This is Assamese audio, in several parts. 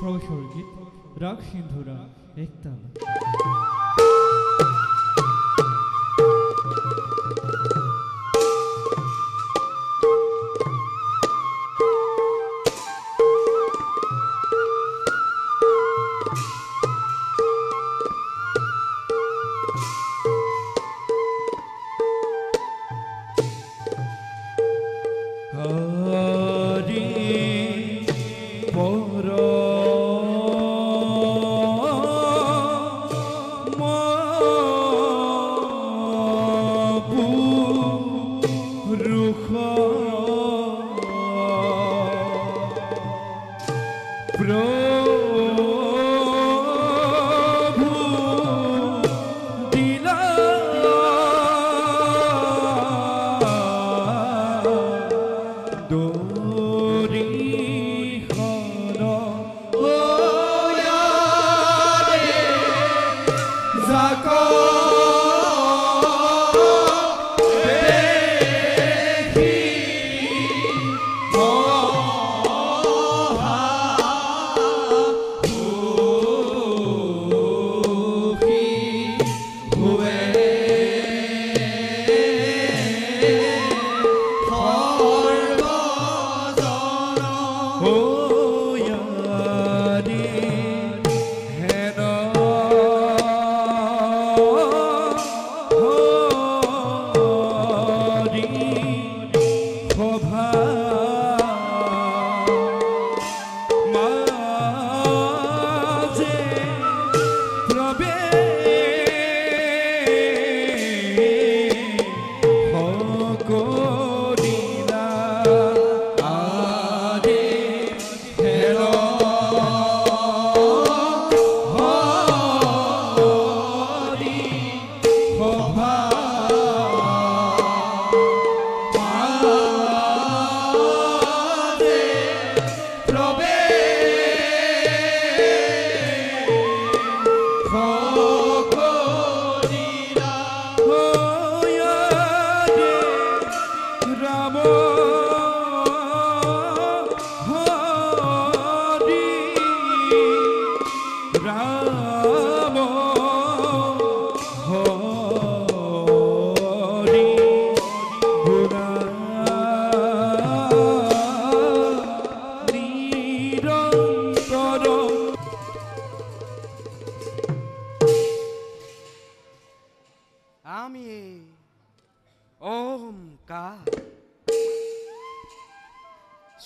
প্রবেশর গীত রাগ সিন্ধুরা একতাল।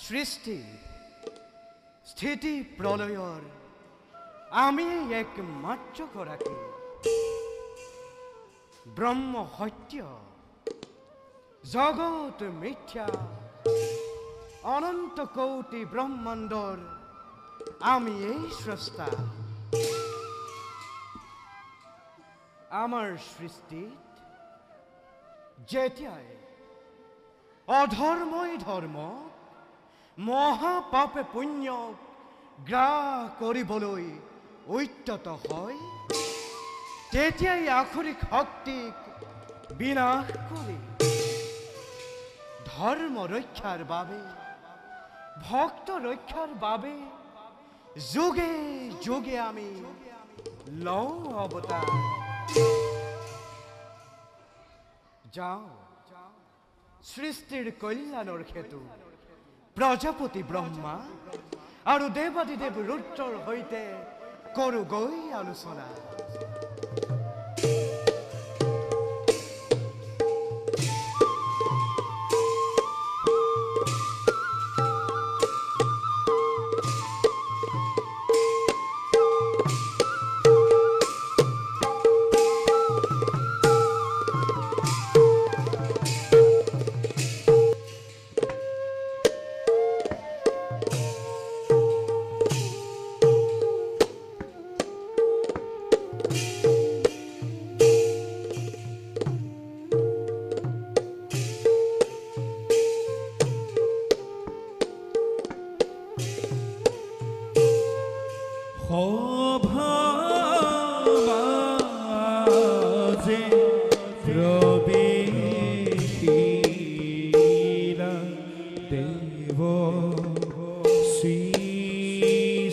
সৃষ্টি স্থিতি প্রলয়র আমি একমাত্র করাকে ব্রহ্ম সত্য জগৎ মিথ্যা অনন্ত কোটি ব্রহ্মাণ্ডর আমি এই স্রষ্টা। আমার সৃষ্টি যেতিয়াই অধর্মই ধর্ম মহাপাপে পুণ্য গ্ৰাস কৰিবলৈ উদ্যত হয় তেতিয়াই আখৰিক শক্তিক বিনাশ কৰি ধৰ্ম ৰক্ষাৰ বাবে ভক্ত ৰক্ষাৰ বাবে যুগে যুগে আমি লওঁ অৱতাৰ। যাওঁ সৃষ্টিৰ কল্যাণৰ হেতু প্ৰজাপতি ব্ৰহ্মা আৰু দেৱাদিদেৱ ৰুদ্ৰৰ সৈতে কৰোঁ গৈ আলোচনা।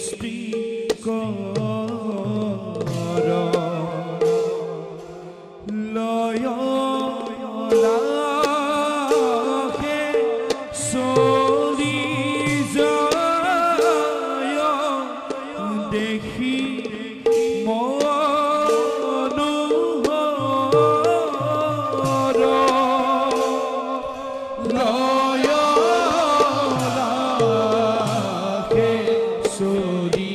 Sri কৰ লয় লাখে চলি যায় দেখি মনোহৰ লয় লাখে চলি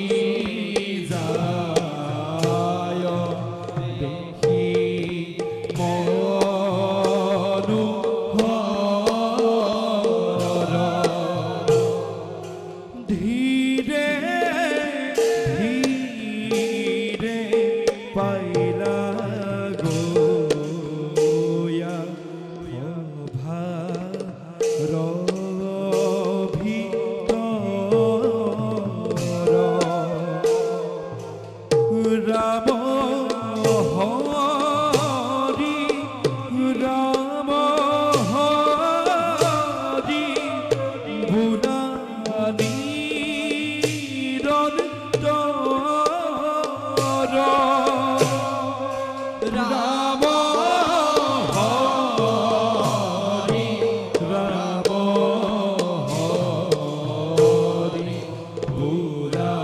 যায় দেখি মনোহৰ ধীৰে ধীৰে পাইলা গয়া ভাৰ ভিতৰ ৰাম হৰি ৰাম হৰি বুলা নিৰন্তৰ ৰাম হৰি ৰাম হৰি বুলা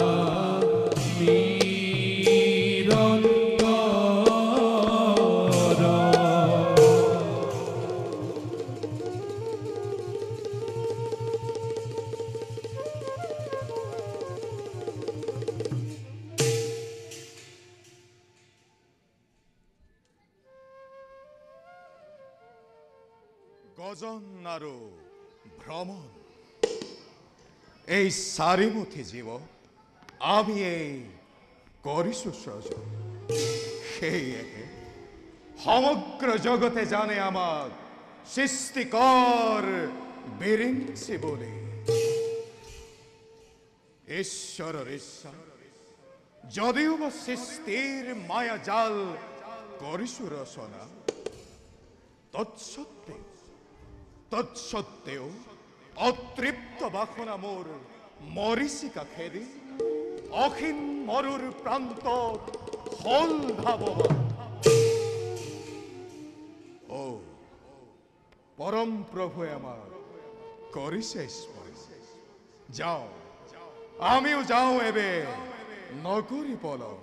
গজন আৰু ভ্ৰমণ এই চাৰিমুঠি জীৱ আমি এই কৰিছো সৃজন সেয়েহে সমগ্ৰ জগতে জানে আমাক সৃষ্টিকৰ বিৰিঞ্চি বুলি ঈশ্বৰৰ ইচ্ছা যদিও বা সৃষ্টিৰ মায়া জাল কৰিছো ৰচনা তৎসত্ত্বেও অতৃপ্ত বাসনা মোৰ মৰিচিকা খেদি অসীম মৰুৰ প্ৰান্তত হল ধাৱমান ও পৰম প্ৰভুৱে আমাক কৰিছে স্মৰণ যাওঁ আমিও যাওঁ এবে নগৰী পলম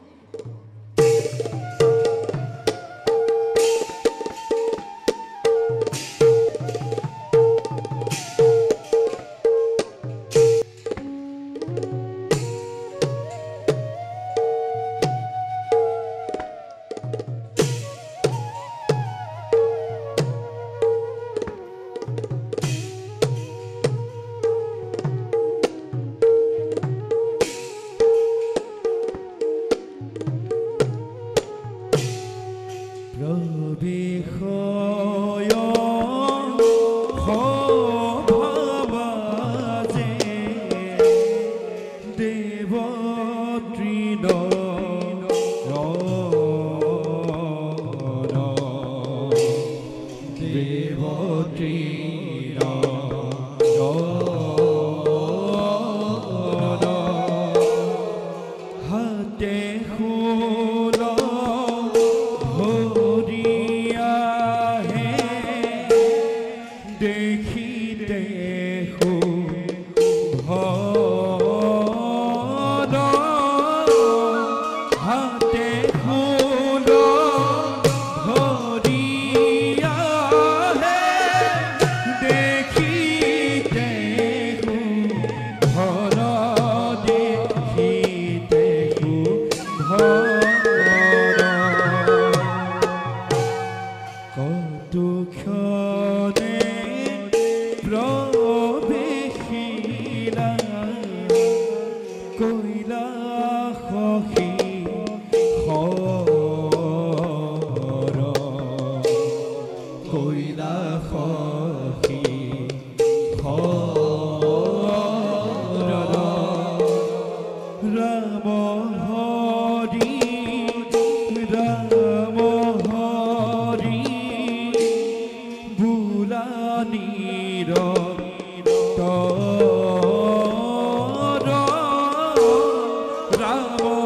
Ramo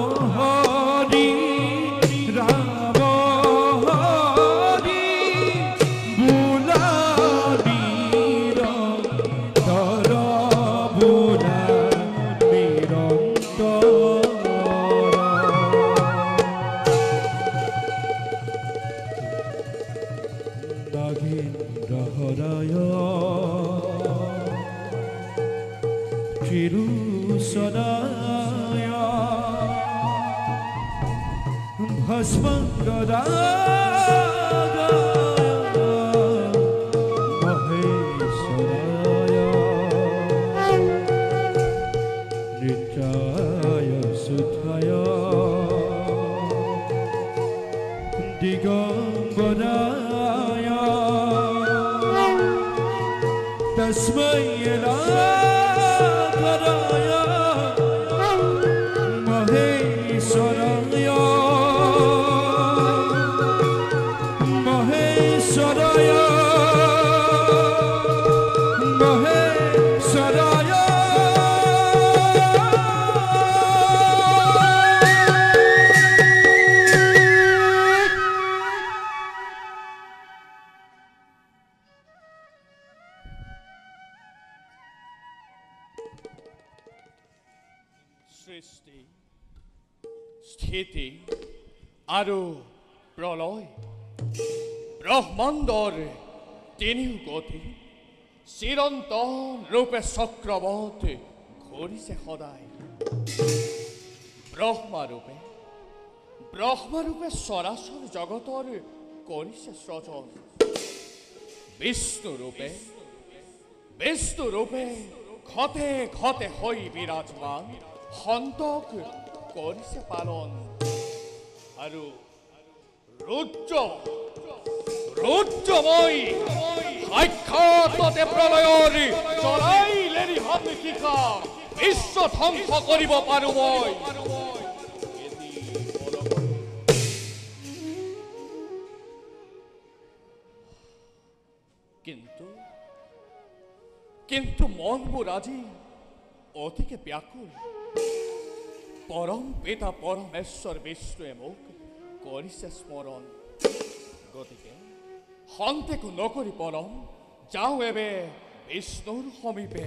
সৃষ্টি স্থিতি আৰু প্ৰলয় ব্ৰহ্মাণ্ডৰ তিনিও গতি চিৰন্তন ৰূপে চক্ৰবত ঘূৰিছে সদায় ব্ৰহ্মাৰূপে চৰাচৰ জগতৰ কৰিছে সৃজন বিষ্ণুৰূপে ঘতে ঘতে হৈ বিৰাজমান সন্তক কৰিছে পালন আৰু ৰুদ্ৰময় সাক্ষাৎতে প্ৰলয়ৰ চৰাইলেৰি হাত শিকা বিশ্ব ধ্বংস কৰিব পাৰো মই কিন্তু মনবোৰ আজি অতিকে ব্যাকুল পৰম পিতা পৰমেশ্বৰ বিষ্ণুৱে মোক কৰিছে স্মৰণ গতিকে সন্তেকো নকৰি পৰম যাওঁ এবে বিষ্ণুৰ সমীপে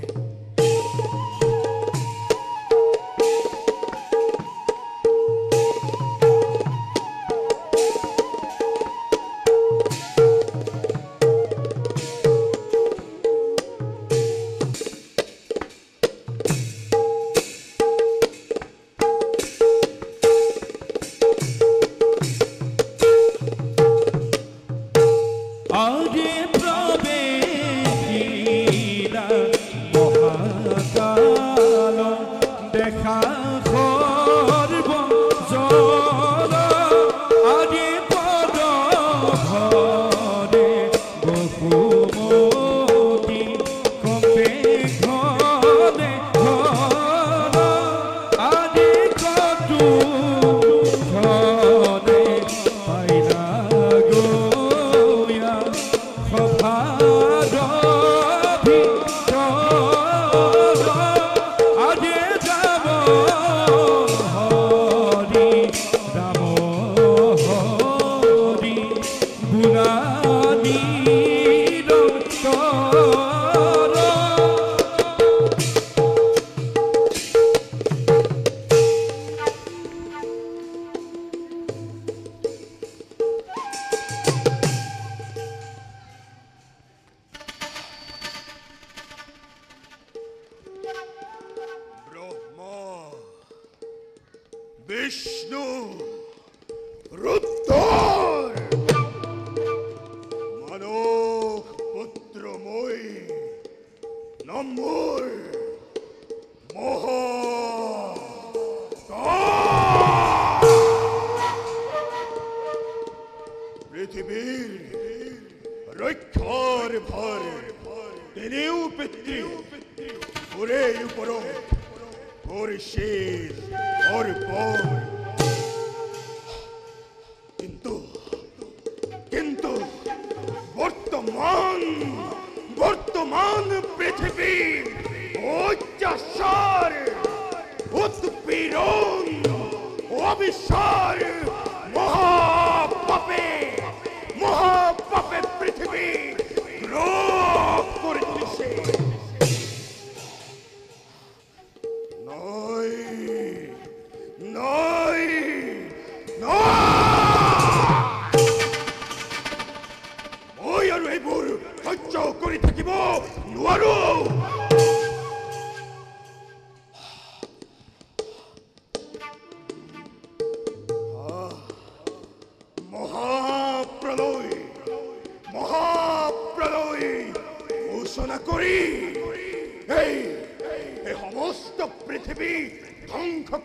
বিষ্ণু রুদ্র মানব পুত্রময় নম্বর মহা পৃথিবীর রক্ষার ভার তিনিও পিতৃ ওরে উপর ওর শেষ ওর পর কিন্তু বর্তমান পৃথিবীর অত্যাচার উৎপীড়ন অবিচার মহাপাপে পৃথিবী রোগ করে তুলেছে মই আৰু এইবোৰ সহ্য কৰি থাকিব নোৱাৰো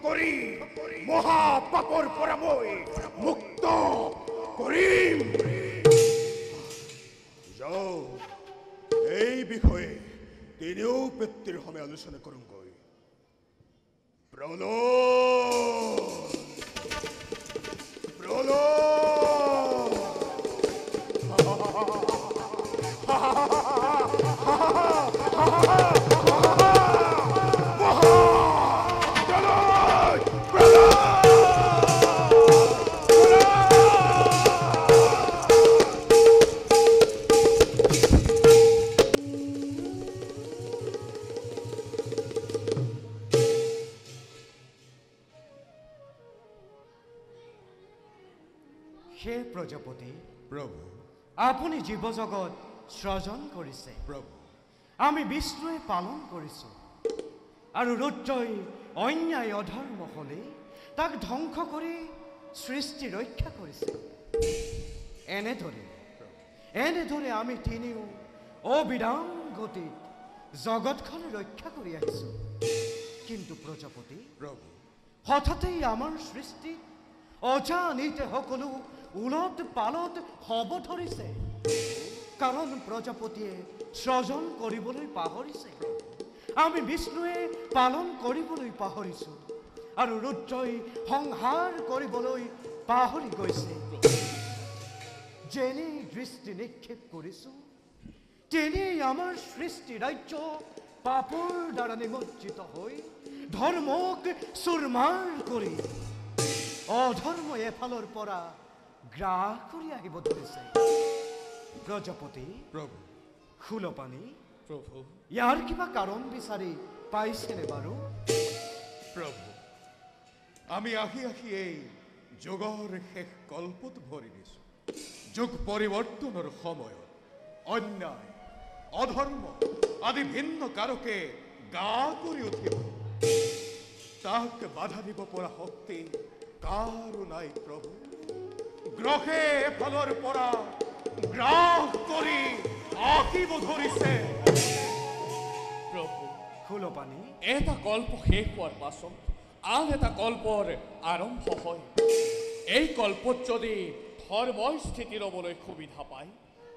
কৰি মহাপাপৰ পৰা মই মুক্ত কৰিম। যাও, এই বিষয়ে তিনিও ব্যক্তিৰ সময় আলোচনা কৰোঁগৈ। হে প্ৰজাপতি প্ৰভু, আপুনি জীৱ-জগত সৃজন কৰিছে। প্ৰভু, আমি বিষ্ণুৱে পালন কৰিছোঁ আৰু ৰুদ্ৰই অন্যায় অধৰ্ম হ'লে তাক ধ্বংস কৰি সৃষ্টি ৰক্ষা কৰিছে। এনেদৰে আমি তিনিও অবিৰাম গতিত জগতখন ৰক্ষা কৰি আহিছোঁ। কিন্তু প্ৰজাপতি প্ৰভু, হঠাতেই আমাৰ সৃষ্টি অজানিতে সকলো উলট পালট হ'ব ধৰিছে। কাৰণ প্ৰজাপতিয়ে সৃজন কৰিবলৈ পাহৰিছে, আমি বিষ্ণুৱে পালন কৰিবলৈ পাহৰিছোঁ আৰু ৰুদ্ৰই সংহাৰ কৰিবলৈ পাহৰি গৈছে। যেনে দৃষ্টি নিক্ষেপ কৰিছোঁ তেনেই আমাৰ সৃষ্টি ৰাজ্য পাপৰ দ্বাৰা নিমজ্জিত হৈ ধৰ্মক চুৰমাৰ কৰি অধৰ্ম এফালৰ পৰা গ্ৰাস কৰি আহিব ধৰিছে। প্ৰজাপতি প্ৰভু, শূলপাণি, প্ৰভু, ইয়াৰ কিবা কাৰণ বিচাৰি পাইছেনে বাৰু? প্ৰভু, আমি আহি এই যুগৰ শেষ কল্পত ভৰি দিছোঁ। যুগ পৰিৱৰ্তনৰ সময়ত অন্যায় অধৰ্ম আদি ভিন্ন কাৰকে গা কৰি উঠিব। তাক বাধা দিব পৰা শক্তি কাৰো নাই প্ৰভু। গ্ৰহে এফালৰ পৰা গ্ৰাস কৰি আহিব ধৰিছে। প্ৰভু, শূলপাণি, এটা কল্প শেষ হোৱাৰ পাছত আন এটা কল্পৰ আৰম্ভ হয়। এই কল্পত যদি ধৰ্মই স্থিতি ল'বলৈ সুবিধা পায়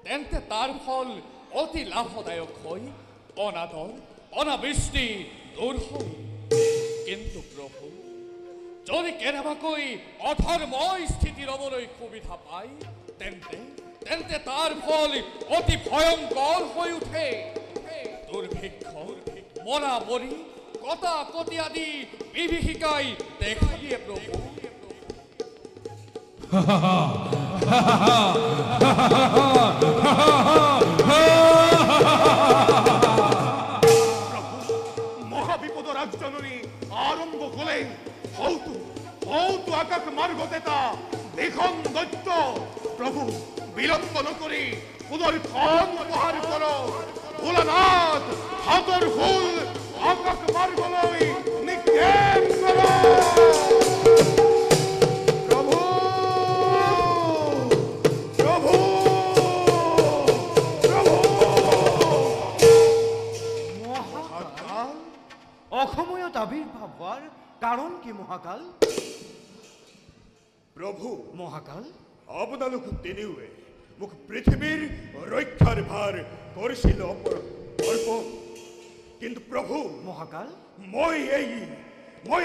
তেন্তে তাৰ ফল অতি লাভদায়ক হৈ অনাদৰ অনাবৃষ্টি দূৰ হয়। কিন্তু প্ৰভু, যদি কেনেবাকৈ অধৰ্মই স্থিতি ল'বলৈ সুবিধা পায় তেন্তে তাৰ ফল অতি ভয়ংকৰ হৈ উঠে। দুৰ্ভিক্ষ, মৰামৰি, কটাকটি আদি বিভীষিকাই দেখা দিয়ে প্ৰভু। মহাবিপদৰ আগজননী আৰম্ভ হলেই হয়তো আকাশ মাৰ্গত এটা ভীষণ দৈত্য। প্ৰভু, বিলম্ব নকৰি সুদৰ্শন প্ৰহাৰ কৰক। ভোলানাথ, হাতৰ ফুল আকাশ মাৰ্গলৈ নিক্ষেপ কৰক। অসময়ত আবিৰ্ভাৱ হোৱাৰ কাৰণ কি মহাকাল? প্ৰভু, মহাকাল, আপোনালোক তিনিওৱে মোক পৃথিৱীৰ ৰক্ষাৰ ভাৰ কৰিছিল অৰ্পণ। কিন্তু প্ৰভু, মহাকাল, মই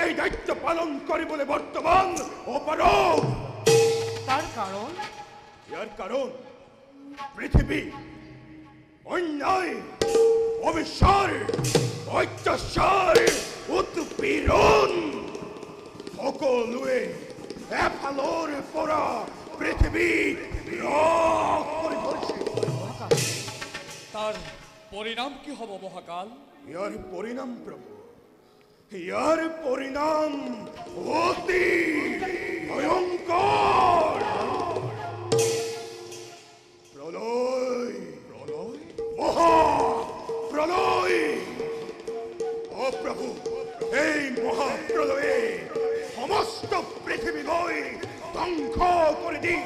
এই দায়িত্ব পালন কৰিবলৈ বৰ্তমান অপাৰগ। তাৰ কাৰণ? ইয়াৰ কাৰণ পৃথিৱী অন্যায় অবিচাৰ অত্যাচাৰ উৎপীড়ন সকলোৱে এফালৰ পৰা পৃথিৱী গ্ৰাস কৰি ধৰিছে। তাৰ পৰিণাম কি হ'ব মহাকাল? ইয়াৰ পৰিণাম প্ৰভু, ইয়াৰ পৰিণাম অতি ভয়ংকৰ। প্ৰলয়, মহাপ্ৰলয়। অপ্ৰভু, এই মহাপ্ৰলয়ে সমস্ত পৃথিৱীলৈ ধ্বংস কৰি দিম।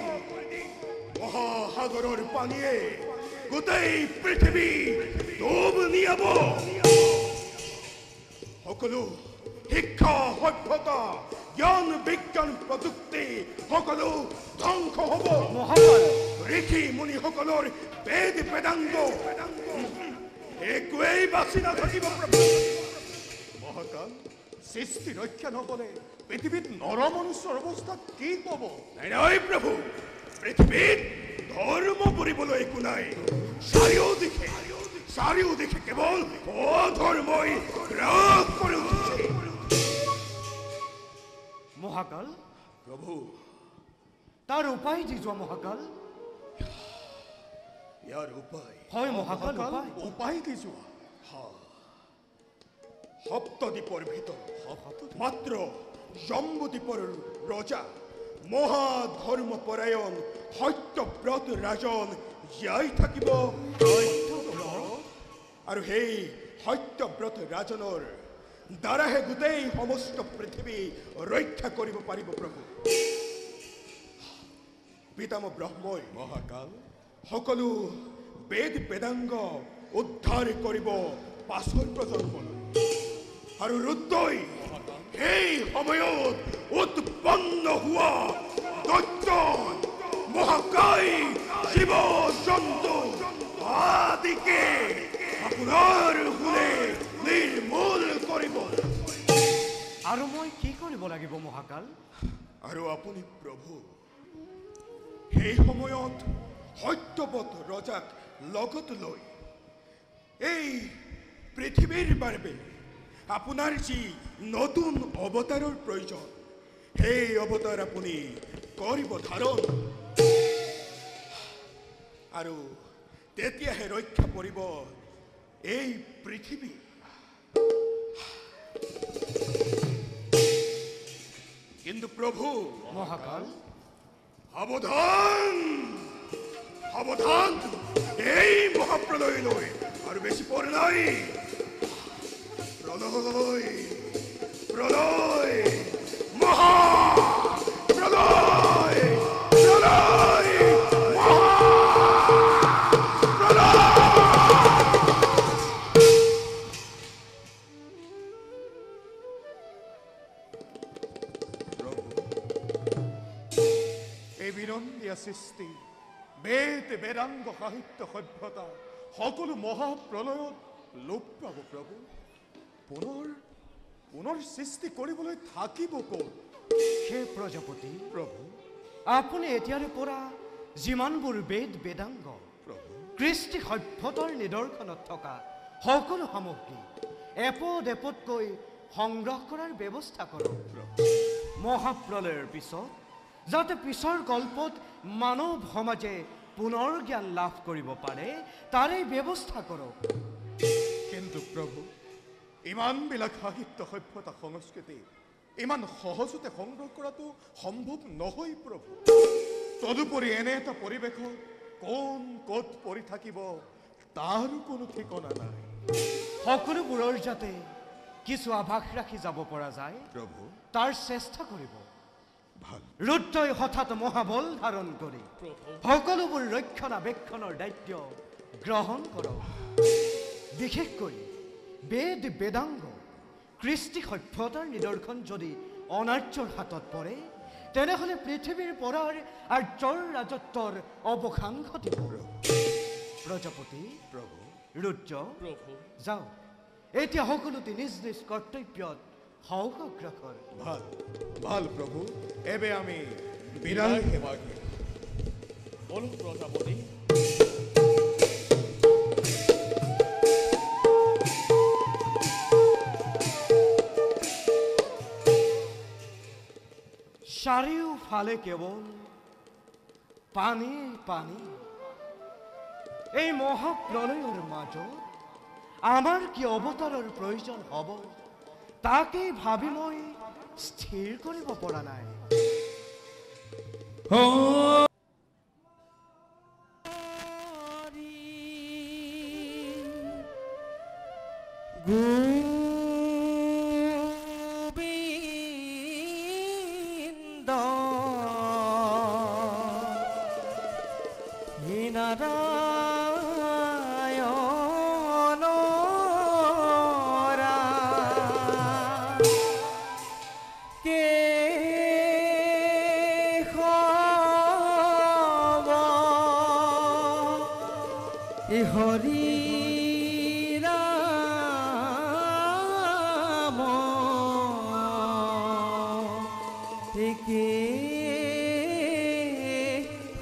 মহাসাগৰৰ পানীয়ে গোটেই পৃথিৱী ডুব নিয়াব। সকলো শিক্ষা সভ্যতা জ্ঞান বিজ্ঞান প্ৰযুক্তি সকলো ধ্বংস হ'ব। মহাকাল ঋষি মুনিসকলৰ বেদ বেদাংগ একোৱেই বাচি নাথাকিব প্ৰভু। মহাকাল, সৃষ্টি ৰক্ষা নহ'লে পৃথিৱীত নৰ মনুষ্যৰ অৱস্থা কি হ'ব? নাই প্ৰভু, পৃথিৱীত ধৰ্ম বুলিবলৈ একো নাই। চাৰিওদিশে কেৱল অধৰ্মই ৰাগ কৰি উঠিছে। মহাকাল প্ৰভু, তাৰ উপায় দি যোৱা মহাকাল। ইয়াৰ উপায় হয় মহাকাল, উপায় উপায় কি যোৱা? সপ্তদ্বীপৰ ভিতৰত মাত্ৰ জম্বুদ্বীপৰ ৰজা মহাধৰ্মপৰায়ণ সত্যব্ৰত ৰাজন জীয়াই থাকিব। আৰু সেই সত্যব্ৰত ৰাজনৰ দ্বাৰাহে গোটেই সমস্ত পৃথিৱী ৰক্ষা কৰিব পাৰিব প্ৰভু। পিতামহ ব্ৰহ্মই মহাকাল, সকলো বেদ বেদাংগ উদ্ধাৰ কৰিব পাছৰ প্ৰজন্মলৈ। আৰু ৰুদ্ৰই সেই সময়ত উৎপন্ন হোৱা দৈত্য মহাকায় জীৱ জন্তু আদিকে আপোনাৰ গুণে নিৰ্মূল কৰিব। আৰু মই কি কৰিব লাগিব মহাকাল? আৰু আপুনি প্ৰভু সেই সময়ত সত্যবত ৰজাক লগত লৈ এই পৃথিৱীৰ বাবে আপোনাৰ যি নতুন অৱতাৰৰ প্ৰয়োজন সেই অৱতাৰ আপুনি কৰিব ধাৰণ। আৰু তেতিয়াহে ৰক্ষা পৰিব এই পৃথিৱী। কিন্তু প্ৰভু মহাকাল সাৱধান সাৱধান, এই মহাপ্ৰলয়লৈ আৰু বেছি পৰ নাই। প্ৰলয় প্ৰলয় মহা প্ৰলয় প্ৰলয় মহা প্ৰলয়। এই বিনন্দীয়া সৃষ্টি বেদ বেদাংগ সাহিত্য সভ্যতা সকলো মহাপ্ৰলয়ত লোপ পাব প্ৰভু। পুনৰ সৃষ্টি কৰিবলৈ থাকিব ক'ত? হে প্ৰজাপতি, প্ৰভু আপুনি এতিয়াৰে পৰা যিমানবোৰ বেদ বেদাংগ প্ৰভু কৃষ্টি সভ্যতাৰ নিদৰ্শনত থকা সকলো সামগ্ৰী এপদ এপদকৈ সংগ্ৰহ কৰাৰ ব্যৱস্থা কৰক। মহাপ্ৰলয়ৰ পিছত যাতে পিছৰ কল্পত মানৱ সমাজে পুনৰ জ্ঞান লাভ কৰিব পাৰে তাৰে ব্যৱস্থা কৰক। কিন্তু প্ৰভু, ইমানবিলাক সাহিত্য সভ্যতা সংস্কৃতি ইমান সহজতে সংগ্ৰহ কৰাটো সম্ভৱ নহয় প্ৰভু। তদুপৰি এনে এটা পৰিৱেশত কোন ক'ত পৰি থাকিব তাৰো কোনো ঠিকনা নাই। সকলোবোৰৰ যাতে কিছু আভাস ৰাখি যাব পৰা যায় প্ৰভু তাৰ চেষ্টা কৰিব। ভাল। ৰুদ্ৰই হঠাৎ মহাবল ধাৰণ কৰি সকলোবোৰ ৰক্ষণাবেক্ষণৰ দায়িত্ব গ্ৰহণ কৰক। বিশেষকৈ বেদ বেদাংগ কৃষ্টি সভ্যতাৰ নিদৰ্শন যদি অনাৰ্যৰ হাতত পৰে তেনেহ'লে পৃথিৱীৰ পৰাৰ আৰ্যৰ ৰাজত্বৰ অৱসান ঘটিব। প্ৰজাপতি, প্ৰভু ৰুদ্ৰ, প্ৰভু যাওঁ এতিয়া সকলোতে নিজ নিজ কৰ্তব্যত হওক অগ্ৰসৰ। ভাল ভাল প্ৰভু, এবে আমি বিদায় বিদায় সেৱা বলো প্ৰজাপতি। চাৰিওফালে কেৱল পানী পানী। এই মহাপ্ৰলয়ৰ মাজত আমাৰ কি অৱতাৰৰ প্ৰয়োজন হ'ব তাকেই ভাবি মই স্থিৰ কৰিব পৰা নাই। গোবিন্দ নারায়ণ এ হরি রাম থেকে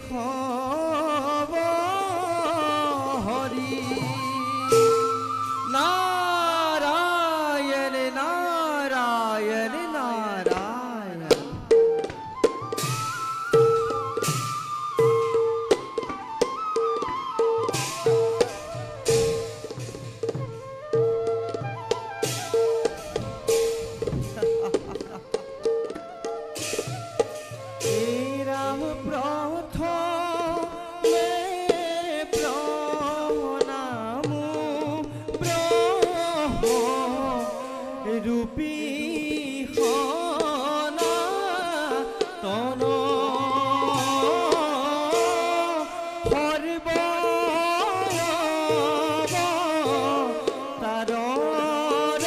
হব হরি নারায়ণ নারায়ণ নারায়ণ হে রাম প্রথমে প্রণাম ব্রহ্ম রূপী সনাতন কারণ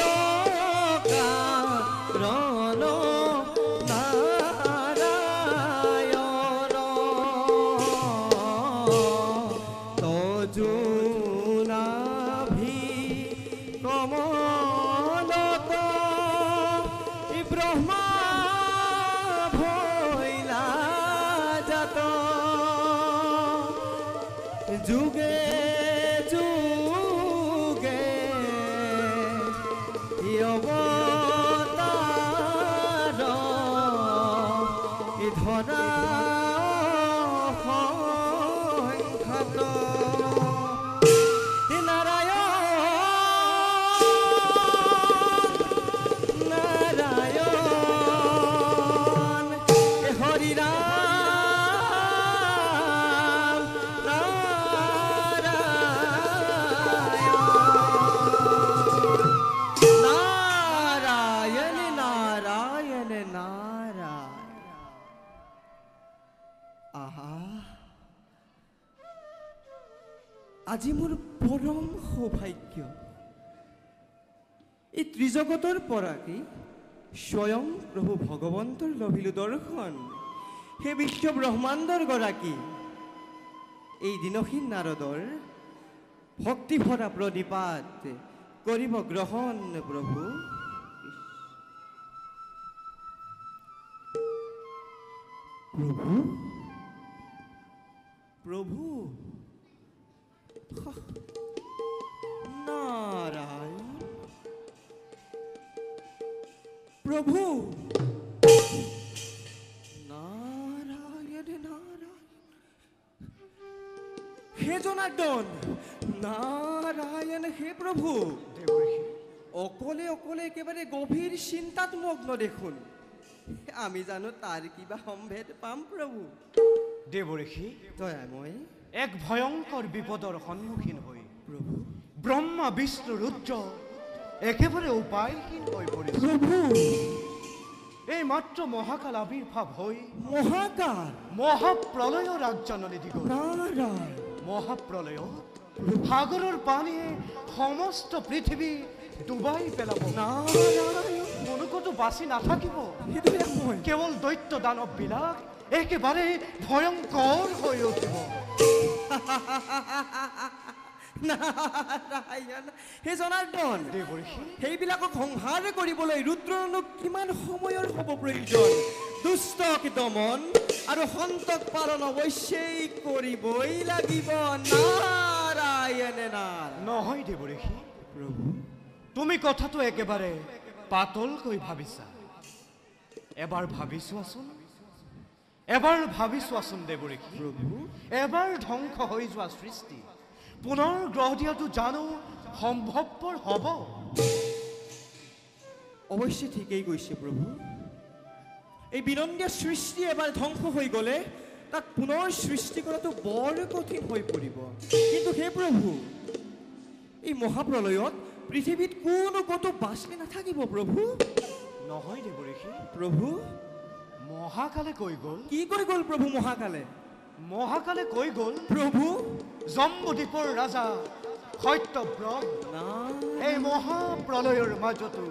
নারায়ণ তজুনাভি কমলত ব্রহ্মা ভৈলা জাত যুগে যুগে অবতার ধরা সংখ্যাত নারায়ণ নারায়ণ হরি রাম নারায়ণ নারায়ণ নারায়ণ আহা আজি মোৰ পৰম সৌভাগ্য এই ত্ৰিজগতৰ পৰা কি স্বয়ং প্ৰভু ভগৱন্তৰ লভিলো দৰ্শন হে বিশ্ব ব্ৰহ্মাণ্ডৰ গৰাকী এই দিনহীন নাৰদৰ ভক্তি ভৰা প্ৰণিপাত কৰিব গ্ৰহণ প্ৰভু প্ৰভু প্ৰভু নাৰায়ণ প্ৰভু নাৰায়ণ নাৰায়ণ হে জনাৰ্দন নাৰায়ণ হে প্ৰভু দেৱৰ্ষি অকলে অকলে একেবাৰে গভীৰ চিন্তাত মগ্ন দেখোন আমি জানো তাৰ কিবা সম্ভেদ পাম প্ৰভু দেৱৰ্ষি দয়াময় এক ভয়ংকৰ বিপদৰ সন্মুখীন হৈ প্ৰভু ব্ৰহ্মা বিষ্ণু ৰুদ্ৰ একেবাৰে উপায়হীন হৈ পৰিছে প্ৰভু এই মাত্ৰ মহাকাল আবিৰ্ভাৱ হৈ মহাকাল মহাপ্ৰলয়ৰ আগজাননী দি গ'ল নাৰায়ণ মহাপ্ৰলয়ত সাগৰৰ পানীয়ে সমস্ত পৃথিৱী ডুবাই পেলাব নাৰায়ণ কোনো ক'তো বাচি নাথাকিব হৃদয়ময় কেৱল দৈত্য দানৱবিলাক একেবাৰে ভয়ংকৰ হৈ উঠিব নাৰায়ণ হে জনাৰ্দন দেৱৰ্ষি সেইবিলাকক সংহাৰ কৰিবলৈ ৰুদ্ৰনো কিমান সময়ৰ হ'ব প্ৰয়োজন দুষ্টক দমন আৰু সন্তক পালন অৱশ্যেই কৰিবই লাগিব নাৰায়ণ নাৰায়ণ নহয় দেৱৰ্ষি প্ৰভু তুমি কথাটো একেবাৰে পাতলকৈ ভাবিছা এবাৰ ভাবি চোৱাচোন দেৱৰ্ষি প্ৰভু এবাৰ ধ্বংস হৈ যোৱা সৃষ্টি পুনৰ গ্ৰহ দিয়াটো জানো সম্ভৱপৰ হ'ব অৱশ্যে ঠিকেই কৈছে প্ৰভু এই বিনন্দীয় সৃষ্টি এবাৰ ধ্বংস হৈ গ'লে তাক পুনৰ সৃষ্টি কৰাটো বৰ কঠিন হৈ পৰিব কিন্তু হে প্ৰভু এই মহাপ্ৰলয়ত পৃথিৱীত কোনো ক'তো বাচি নাথাকিব প্ৰভু নহয় দেৱৰ্ষি প্ৰভু মহাকালে কৈ গ'ল কি কৈ গ'ল প্ৰভু মহাকালে মহাকালে কৈ গ'ল প্ৰভু জম্বুদ্বীপৰ ৰাজা সত্যব্ৰত এই মহাপ্ৰলয়ৰ মাজতো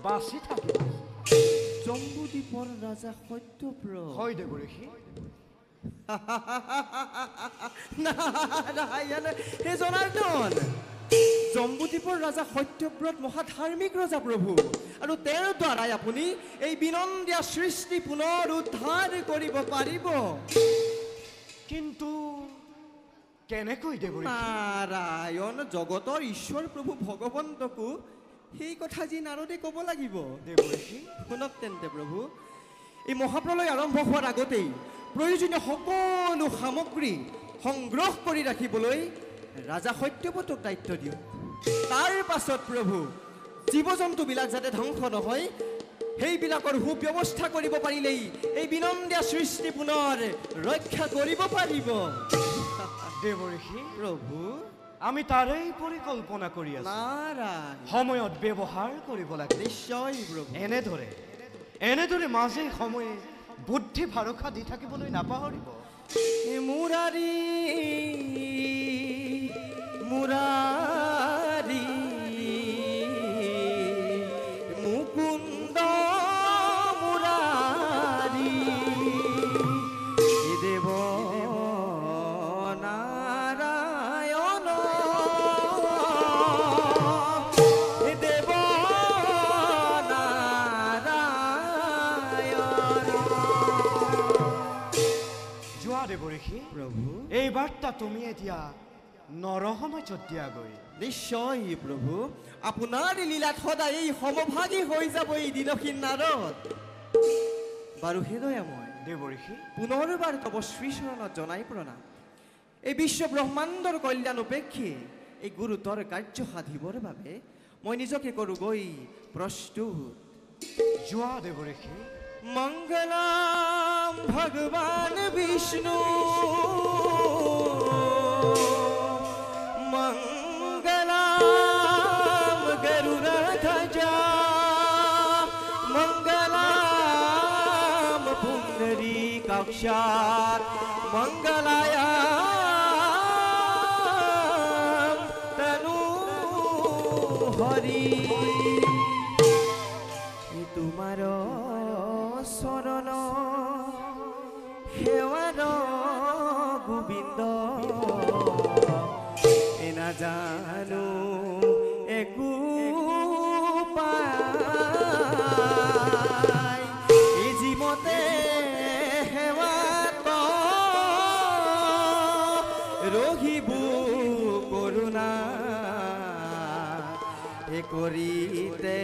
বাচি থাকিব জম্বুদ্বীপৰ ৰাজা সত্যব্ৰত হয় দেৱৰ্ষি নাৰায়ণ হে জনাৰ্দন, জম্বুদ্বীপৰ ৰজা সত্যব্ৰত মহাধাৰ্মিক ৰজা প্ৰভু, আৰু তেওঁৰ দ্বাৰাই আপুনি এই বিনন্দীয়া সৃষ্টি পুনৰ উদ্ধাৰ কৰিব পাৰিব। কিন্তু কেনেকৈ দেৱৰী? নাৰায়ণ, জগতৰ ঈশ্বৰ প্ৰভু ভগৱন্তকো সেই কথা যি নাৰদে ক'ব লাগিব। দেৱৰী, শুনক তেন্তে প্ৰভু, এই মহাপ্ৰলয় আৰম্ভ হোৱাৰ আগতেই প্ৰয়োজনীয় সকলো সামগ্ৰী সংগ্ৰহ কৰি ৰাখিবলৈ ৰাজা সত্যব্ৰতক দায়িত্ব দিয়ক। তাৰ পাছত প্ৰভু, জীৱ জন্তুবিলাক যাতে ধ্বংস নহয় সেইবিলাকৰ সুব্যৱস্থা কৰিব পাৰিলেই এই বিনন্দীয়া সৃষ্টি পুনৰ ৰক্ষা কৰিব পাৰিব। দেৱৰী, প্ৰভু, আমি তাৰেই পৰিকল্পনা কৰি আছো। নাৰায়ণ, সময়ত ব্যৱহাৰ কৰিব লাগে। নিশ্চয় প্ৰভু। এনেদৰে মাজে সময়ে বুদ্ধি ভৰসা দি থাকিবলৈ নাপাহৰিব। মুৰাৰী মুৰাৰী মুকুন্দ মুৰাৰী দেৱ নাৰায়ণ দেৱ নাৰায়ণ। যোৱা দেৱৰী, প্ৰভু, এই বাৰ্তা তুমি এতিয়া নৰসমাজত দিয়াগৈ। নিশ্চয় প্ৰভু, আপোনাৰ লীলাত সদায় এই সমভাগী হৈ যাব এই দিনহীন নাৰদ। বাৰু হৃদয়ময় দেৱৰী, পুনৰবাৰ তব শ্ৰীচৰণত জনাই প্ৰণাম। এই বিশ্ব ব্ৰহ্মাণ্ডৰ কল্যাণ উপেক্ষে এই গুৰুতৰ কাৰ্য সাধিবৰ বাবে মই নিজকে কৰোগৈ প্ৰস্তুত। যোৱা দেৱৰী, মংগলাম ভগৱান বিষ্ণু মংগলাম গৰুড়ধ্বজা মংগলাম পুণ্ডරීকাক্ষাৎ মংগলায়াম তনু হৰি। তোমাৰ শৰণ সেৱাৰ গোবিন্দ এনা জানো একো পাই এই জীৱতে সেৱাত ৰহিব কৰোণা এ কৰিতে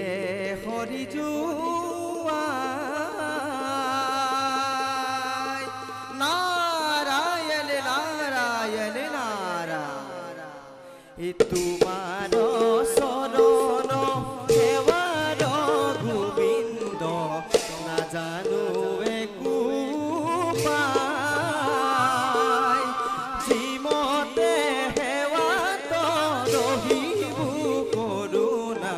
হৰি যোৱা নাৰায়ণ নাৰায়ণ নাৰায়ণ তোমাৰ চৰণ সেৱাৰ গোবিন্দ নাজানো একো পাই শ্ৰীমতে সেৱাত ৰহিব কৰোণা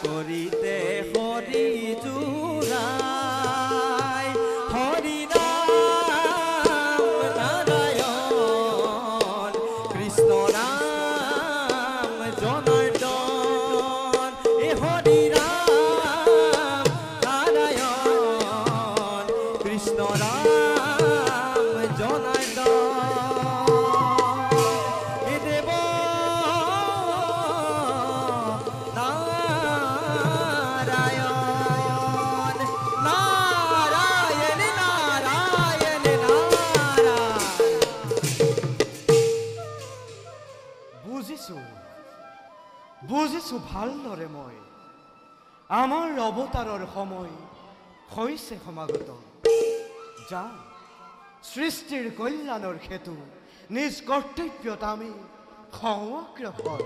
কৰিতে হৰি যোৰাই হৰি নাম নাৰায়ণ কৃষ্ণ নাম জনাৰ্দন এ হৰি নাম নাৰায়ণ কৃষ্ণ নাম জনাৰ্দন এ দেৱ নাৰায়ণ নাৰায়ণ নাৰায়ণ নাৰায়ণ। বুজিছো ভালদৰে মই আমাৰ অৱতাৰৰ সময় হৈছে সমাগত। যাওঁ সৃষ্টিৰ কল্যাণৰ হেতু নিজ কৰ্তব্যত আমি সমগ্ৰ ফল